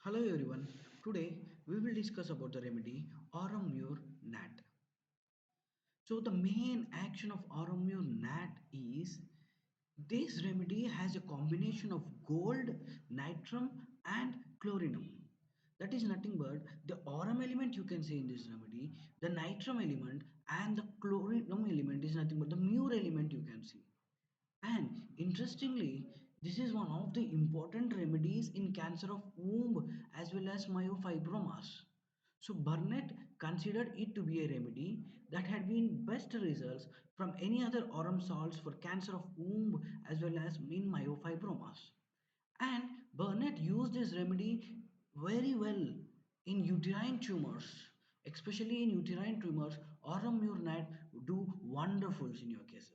Hello everyone. Today we will discuss about the remedy Aurum Nat. So the main action of Aurum Nat is this remedy has a combination of gold, nitrum and chlorinum. That is nothing but the aurum element you can say in this remedy, the nitrum element and the chlorinum element is nothing but the mure element you can see. And interestingly, this is one of the important remedies in cancer of womb as well as myofibromas. So Burnett considered it to be a remedy that had been best results from any other aurum salts for cancer of womb as well as in myofibromas. And Burnett used this remedy very well in uterine tumors, especially in uterine tumors. Aurum Murnat do wonderfuls in your cases.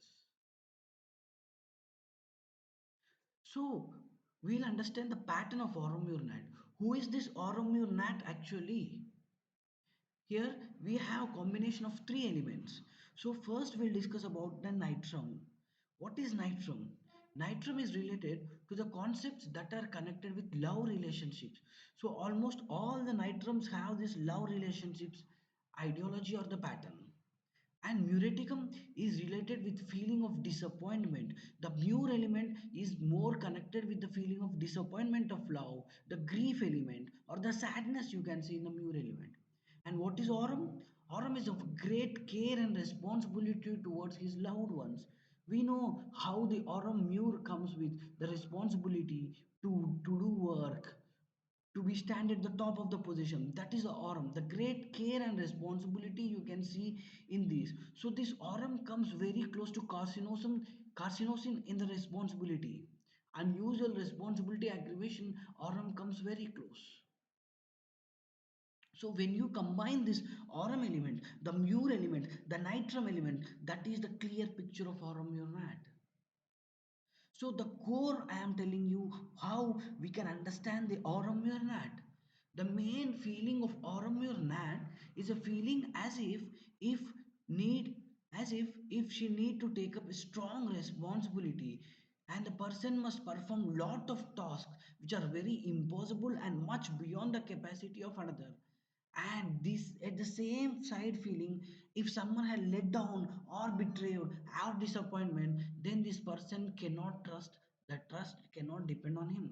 So we'll understand the pattern of Aurum Nat. Who is this Aurum Nat actually? Here we have a combination of three elements. So first we'll discuss about the nitrum. What is nitrum? Nitrum is related to the concepts that are connected with love relationships. So almost all the nitrums have this love relationships ideology or the pattern. And muriaticum is related with feeling of disappointment. The mure element is more connected with the feeling of disappointment of love, the grief element or the sadness you can see in the mure element. And what is aurum? Aurum is of great care and responsibility towards his loved ones. We know how the aurum mure comes with the responsibility to do work, to be stand at the top of the position. That is the aurum, the great care and responsibility you can see in this. So this aurum comes very close to carcinosin in the responsibility. Unusual responsibility aggravation, aurum comes very close. So when you combine this aurum element, the mure element, the nitrum element, that is the clear picture of aurum urinate. So the core I am telling you how we can understand the Aurum Nat. The main feeling of Aurum Nat is a feeling if need as if she need to take up a strong responsibility, and the person must perform lot of tasks which are very impossible and much beyond the capacity of another. And this at the same side feeling, if someone had let down or betrayed or disappointment, then this person cannot trust, the trust cannot depend on him.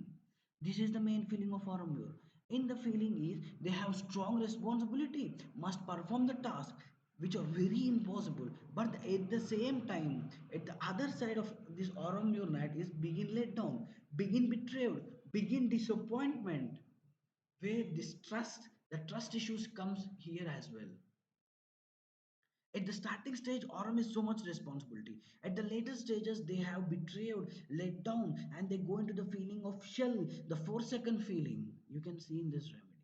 This is the main feeling of Aramur. In the feeling is they have strong responsibility, must perform the task which are very impossible, but at the same time at the other side of this Aramur night is begin let down, begin betrayed, begin disappointment, where this trust, the trust issues comes here as well. At the starting stage, Aurum is so much responsibility. At the later stages, they have betrayed, let down, and they go into the feeling of shell, the 4 second feeling you can see in this remedy.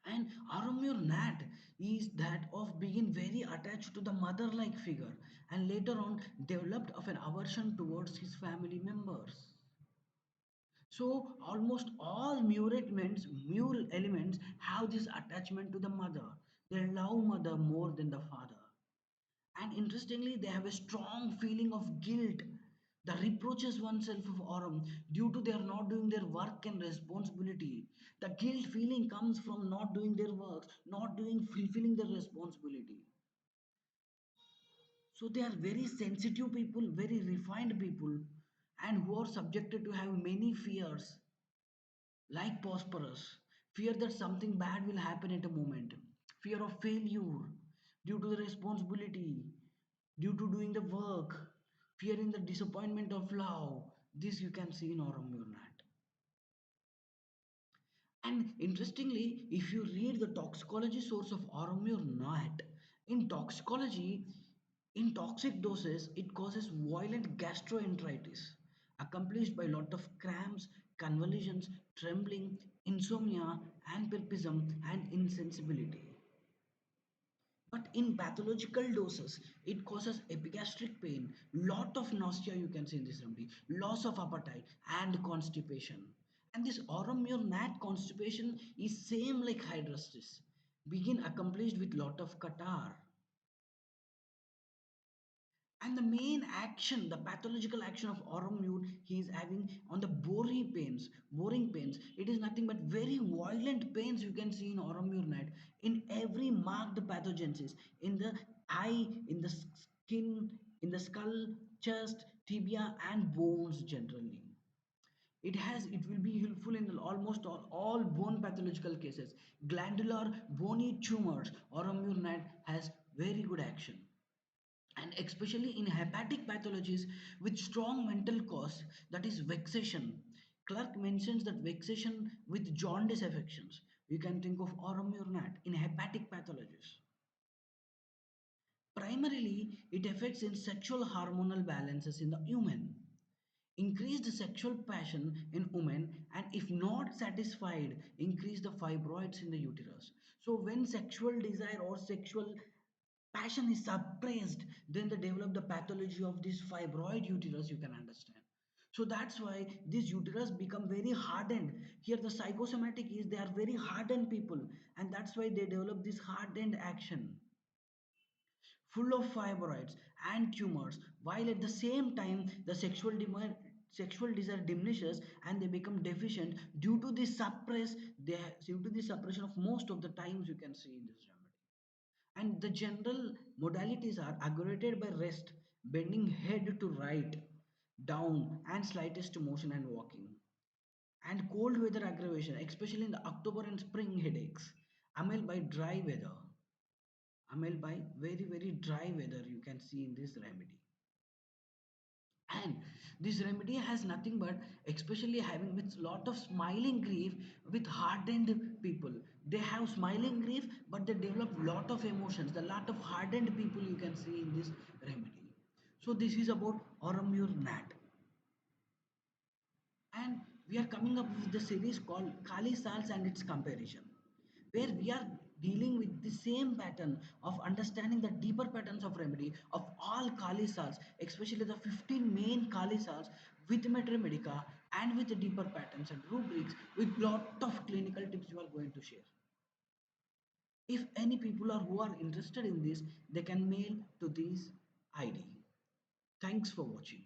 And Arumur Nat is that of being very attached to the mother-like figure, and later on developed of an aversion towards his family members. So almost all mural elements have this attachment to the mother. They love mother more than the father. And interestingly, they have a strong feeling of guilt that reproaches oneself of Aurum due to their not doing their work and responsibility. The guilt feeling comes from not doing their work, not doing fulfilling their responsibility. So they are very sensitive people, very refined people, and who are subjected to have many fears like Prosperous, fear that something bad will happen at a moment, fear of failure due to the responsibility, due to doing the work, fear in the disappointment of love. This you can see in Aurum Nat. And interestingly, if you read the toxicology source of Aurum Nat, in toxicology, in toxic doses, it causes violent gastroenteritis, accomplished by a lot of cramps, convulsions, trembling, insomnia, and priapism and insensibility. But in pathological doses, it causes epigastric pain, lot of nausea you can see in this remedy, loss of appetite, and constipation. And this aurum nat constipation is same like hydrosis, begin accomplished with lot of catarrh. And the main action, the pathological action of autoimmune he is having on the boring pains, it is nothing but very violent pains you can see in autoimmune night in every marked pathogenesis, in the eye, in the skin, in the skull, chest, tibia and bones generally. It will be helpful in almost all bone pathological cases. Glandular bony tumors, autoimmune night has very good action, and especially in hepatic pathologies with strong mental cause, that is vexation. Clark mentions that vexation with jaundice affections. You can think of aureumurnat in hepatic pathologies. Primarily, it affects in sexual hormonal balances in the human. Increased sexual passion in women, and if not satisfied, increase the fibroids in the uterus. So when sexual desire or sexual passion is suppressed, then they develop the pathology of this fibroid uterus, you can understand. So that's why this uterus become very hardened. Here the psychosomatic is they are very hardened people, and that's why they develop this hardened action full of fibroids and tumors, while at the same time the sexual desire diminishes and they become deficient due to the due to the suppression of most of the times you can see in this remedy. And the general modalities are aggravated by rest, bending head to right, down, and slightest motion and walking. And cold weather aggravation, especially in the October and spring headaches, amel by dry weather. Amel by very dry weather you can see in this remedy. And this remedy has nothing but especially having with lot of smiling grief with hardened people. They have smiling grief but they develop lot of emotions. The lot of hardened people you can see in this remedy. So this is about Aurum Nat. And we are coming up with the series called Kali Salts and its comparison, where we are dealing with the same pattern of understanding the deeper patterns of remedy of all Kali Salts, especially the 15 main Kali Salts with Metre Medica and with the deeper patterns and rubrics with lot of clinical tips we are going to share. If any people are who are interested in this, they can mail to this ID. Thanks for watching.